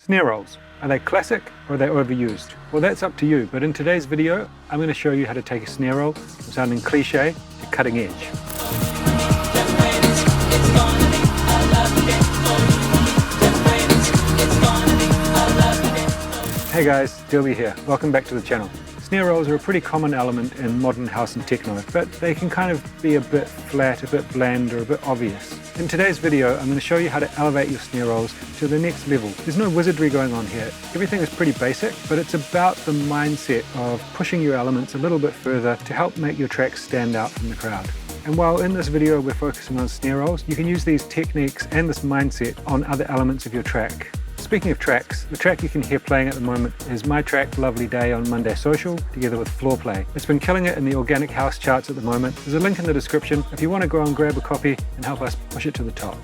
Snare rolls. Are they classic or are they overused? Well, that's up to you, but in today's video, I'm going to show you how to take a snare roll from sounding cliche to cutting edge. Hey guys, Dilby here. Welcome back to the channel. Snare rolls are a pretty common element in modern house and techno, but they can kind of be a bit flat, a bit bland, or a bit obvious. In today's video, I'm going to show you how to elevate your snare rolls to the next level. There's no wizardry going on here. Everything is pretty basic, but it's about the mindset of pushing your elements a little bit further to help make your tracks stand out from the crowd. And while in this video we're focusing on snare rolls, you can use these techniques and this mindset on other elements of your track. Speaking of tracks, the track you can hear playing at the moment is my track Lovely Day on Monday Social, together with Floor Play. It's been killing it in the organic house charts at the moment. There's a link in the description if you want to go and grab a copy and help us push it to the top.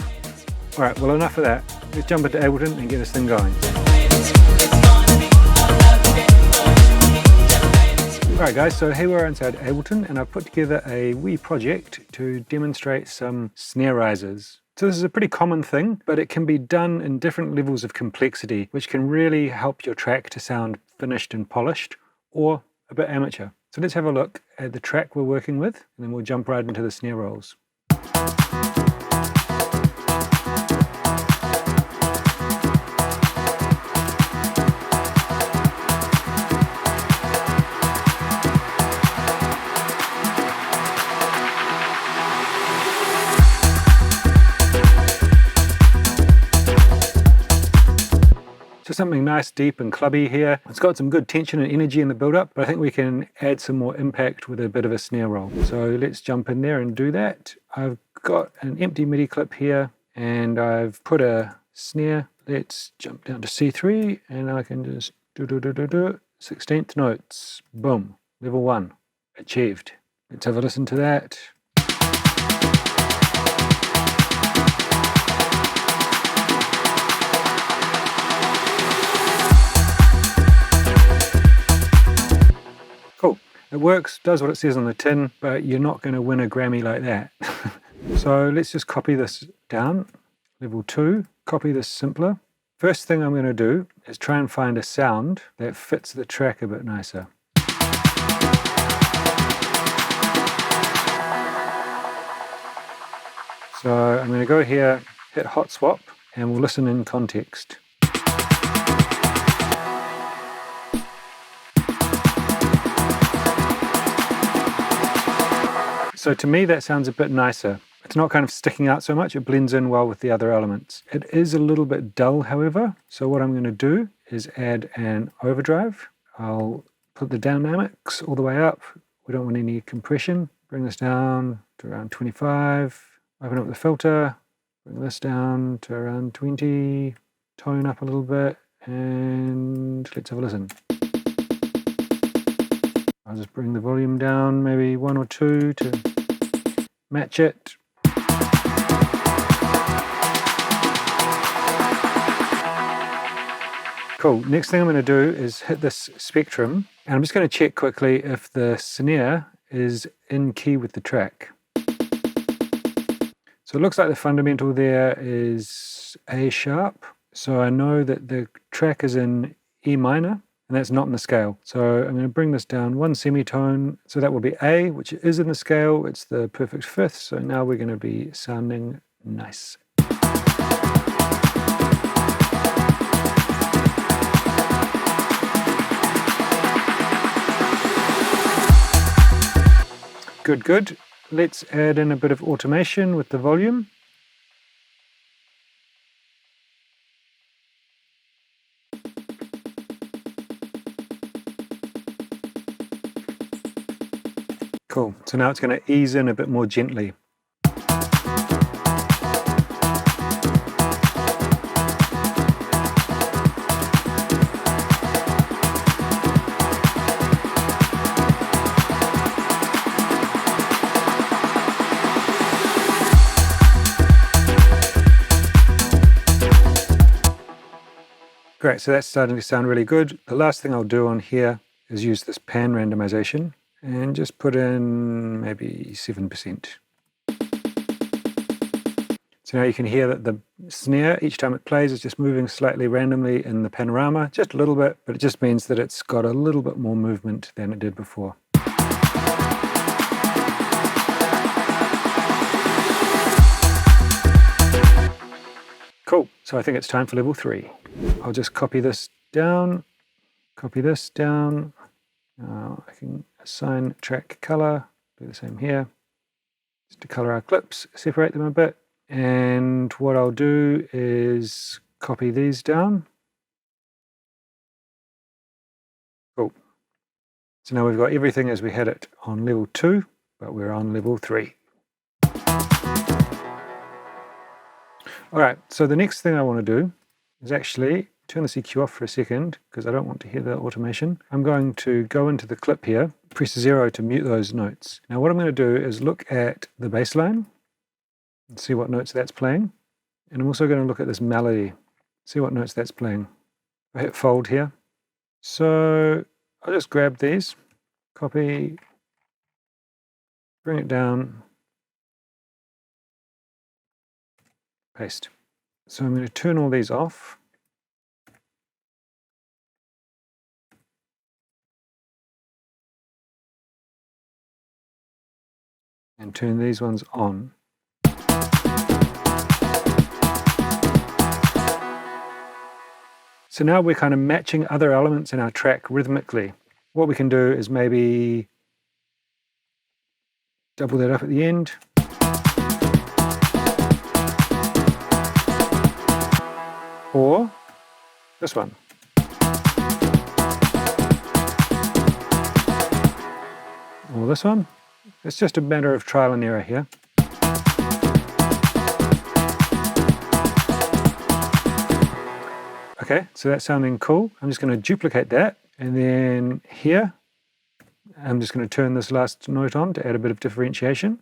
Alright, well enough of that. Let's jump into Ableton and get this thing going. Alright guys, so here we are inside Ableton and I've put together a wee project to demonstrate some snare risers. So this is a pretty common thing, but it can be done in different levels of complexity, which can really help your track to sound finished and polished, or a bit amateur. So let's have a look at the track we're working with, and then we'll jump right into the snare rolls. So something nice, deep and clubby here. It's got some good tension and energy in the build-up, but I think we can add some more impact with a bit of a snare roll. So let's jump in there and do that. I've got an empty MIDI clip here, and I've put a snare. Let's jump down to C3, and I can just do 16th notes. Boom. Level 1. Achieved. Let's have a listen to that. Cool. It works, does what it says on the tin, but you're not going to win a Grammy like that. So let's just copy this down. Level 2. Copy this simpler. First thing I'm going to do is try and find a sound that fits the track a bit nicer. So I'm going to go here, hit hot swap, and we'll listen in context. So to me that sounds a bit nicer. It's not kind of sticking out so much, it blends in well with the other elements. It is a little bit dull, however, so what I'm going to do is add an overdrive. I'll put the dynamics all the way up. We don't want any compression. Bring this down to around 25. Open up the filter. Bring this down to around 20. Tone up a little bit, and let's have a listen. I'll just bring the volume down maybe 1 or 2 to match it. Cool. Next thing I'm going to do is hit this spectrum, and I'm just going to check quickly if the snare is in key with the track. So it looks like the fundamental there is A sharp. So I know that the track is in E minor, and that's not in the scale. So I'm going to bring this down 1 semitone. So that will be A, which is in the scale. It's the perfect fifth. So now we're going to be sounding nice. Good, good. Let's add in a bit of automation with the volume. Cool. So now it's going to ease in a bit more gently. Great, so that's starting to sound really good. The last thing I'll do on here is use this pan randomization and just put in maybe 7%. So now you can hear that the snare, each time it plays, is just moving slightly randomly in the panorama, just a little bit, but it just means that it's got a little bit more movement than it did before. Cool, so I think it's time for level 3. I'll just copy this down, copy this down. I can assign track color, do the same here. Just to color our clips, separate them a bit. And what I'll do is copy these down. Cool. So now we've got everything as we had it on level 2, but we're on level 3. All right, so the next thing I want to do is actually turn this EQ off for a second because I don't want to hear the automation. I'm going to go into the clip here, press 0 to mute those notes. Now what I'm going to do is look at the bass line and see what notes that's playing. And I'm also going to look at this melody, see what notes that's playing. I hit fold here. So I'll just grab these, copy, bring it down, paste. So I'm going to turn all these off. And turn these ones on. So now we're kind of matching other elements in our track rhythmically. What we can do is maybe double that up at the end. Or this one. Or this one. It's just a matter of trial and error here. Okay, so that's sounding cool. I'm just going to duplicate that, and then here, I'm just going to turn this last note on to add a bit of differentiation.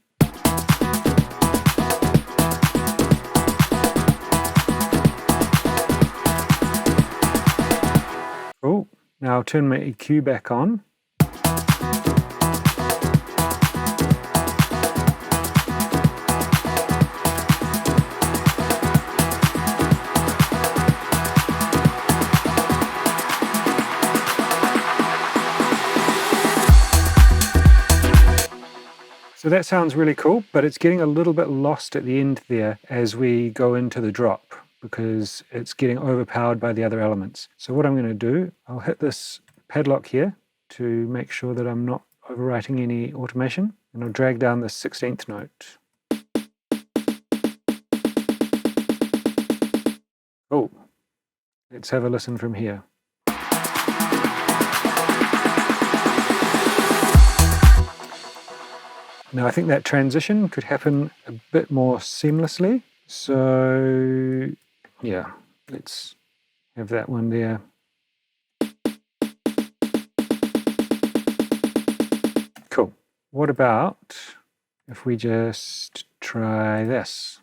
Cool. Now I'll turn my EQ back on. So that sounds really cool, but it's getting a little bit lost at the end there as we go into the drop because it's getting overpowered by the other elements. So what I'm going to do, I'll hit this padlock here to make sure that I'm not overwriting any automation, and I'll drag down the 16th note. Oh, let's have a listen from here. Now I think that transition could happen a bit more seamlessly. So yeah, let's have that one there. Cool. What about if we just try this?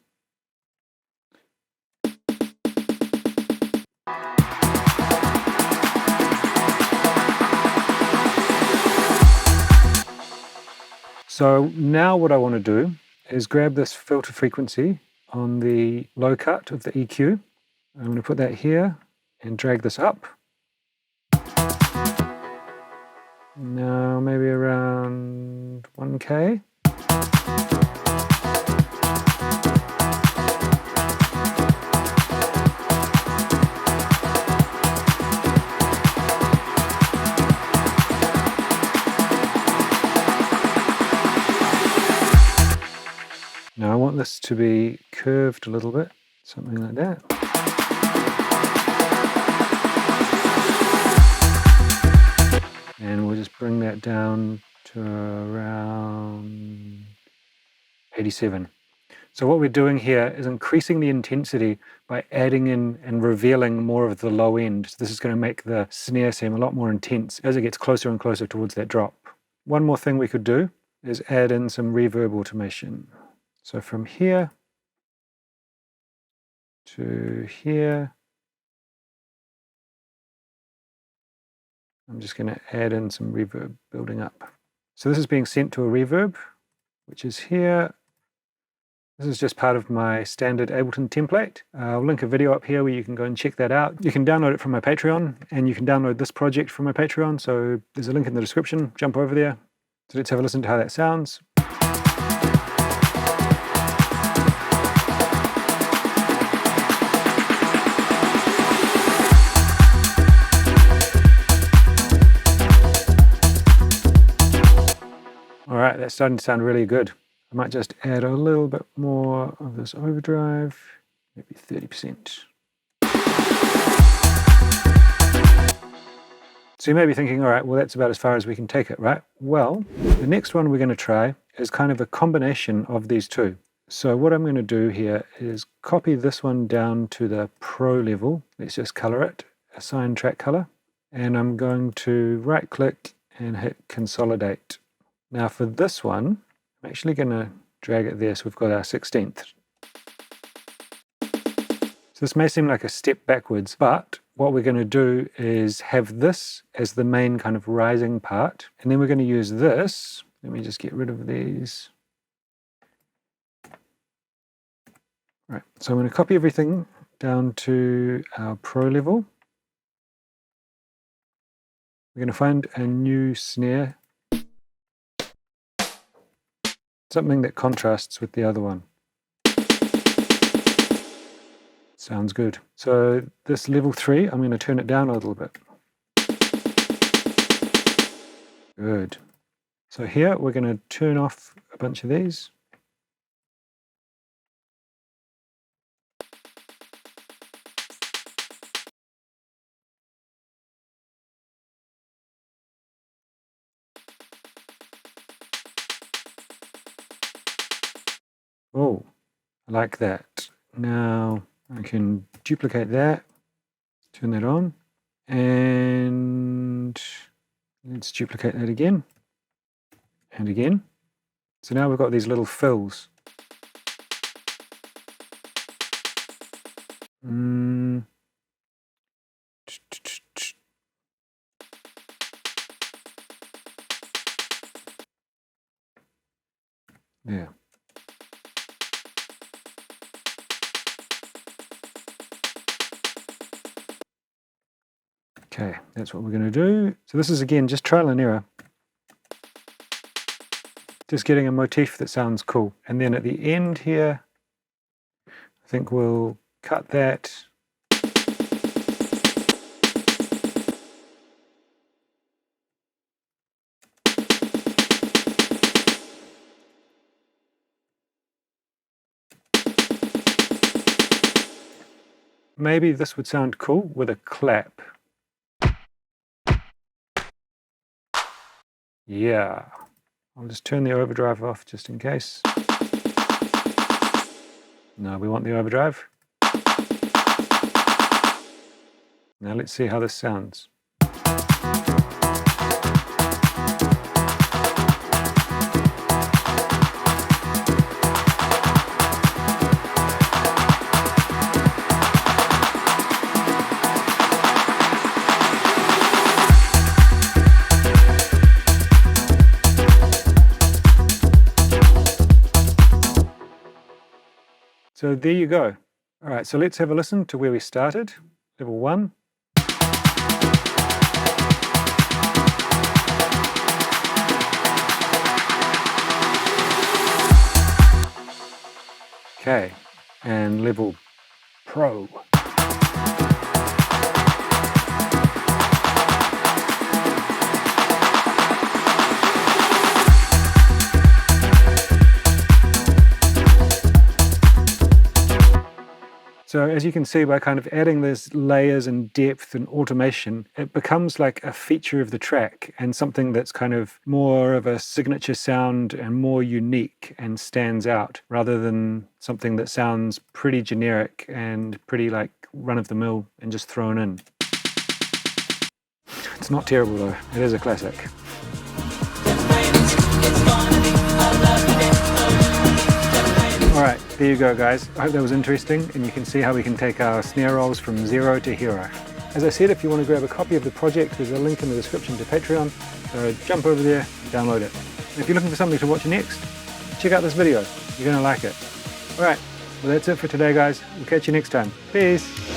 So now what I want to do is grab this filter frequency on the low cut of the EQ. I'm going to put that here and drag this up. Now maybe around 1K. Now I want this to be curved a little bit, something like that. And we'll just bring that down to around 87. So what we're doing here is increasing the intensity by adding in and revealing more of the low end. So this is going to make the snare seem a lot more intense as it gets closer and closer towards that drop. One more thing we could do is add in some reverb automation. So from here to here, I'm just going to add in some reverb building up. So this is being sent to a reverb, which is here. This is just part of my standard Ableton template. I'll link a video up here where you can go and check that out. You can download it from my Patreon, and you can download this project from my Patreon, so there's a link in the description. Jump over there. So let's have a listen to how that sounds. All right, that's starting to sound really good. I might just add a little bit more of this overdrive, maybe 30%. So you may be thinking, all right, well, that's about as far as we can take it, right? Well, the next one we're going to try is kind of a combination of these two. So what I'm going to do here is copy this one down to the Pro level. Let's just color it, assign track color. And I'm going to right click and hit consolidate. Now for this one, I'm actually going to drag it there so we've got our 16th. So this may seem like a step backwards, but what we're going to do is have this as the main kind of rising part, and then we're going to use this. Let me just get rid of these. Right, so I'm going to copy everything down to our Pro level. We're going to find a new snare, something that contrasts with the other one. Sounds good. So this level 3, I'm going to turn it down a little bit. Good. So here we're going to turn off a bunch of these. Oh, I like that. Now I can duplicate that, turn that on, and let's duplicate that again, and again. So now we've got these little fills. Yeah. Okay, that's what we're going to do. So this is again just trial and error. Just getting a motif that sounds cool. And then at the end here, I think we'll cut that. Maybe this would sound cool with a clap. Yeah, I'll just turn the overdrive off just in case. No, we want the overdrive. Now let's see how this sounds. So there you go. All right, so let's have a listen to where we started. Level 1. Okay, and level Pro. So as you can see, by kind of adding these layers and depth and automation, it becomes like a feature of the track and something that's kind of more of a signature sound and more unique and stands out, rather than something that sounds pretty generic and pretty like run-of-the-mill and just thrown in. It's not terrible though, it is a classic. Alright, there you go guys. I hope that was interesting, and you can see how we can take our snare rolls from zero to hero. As I said, if you want to grab a copy of the project, there's a link in the description to Patreon, so jump over there and download it. And if you're looking for something to watch next, check out this video. You're going to like it. Alright, well that's it for today guys. We'll catch you next time. Peace!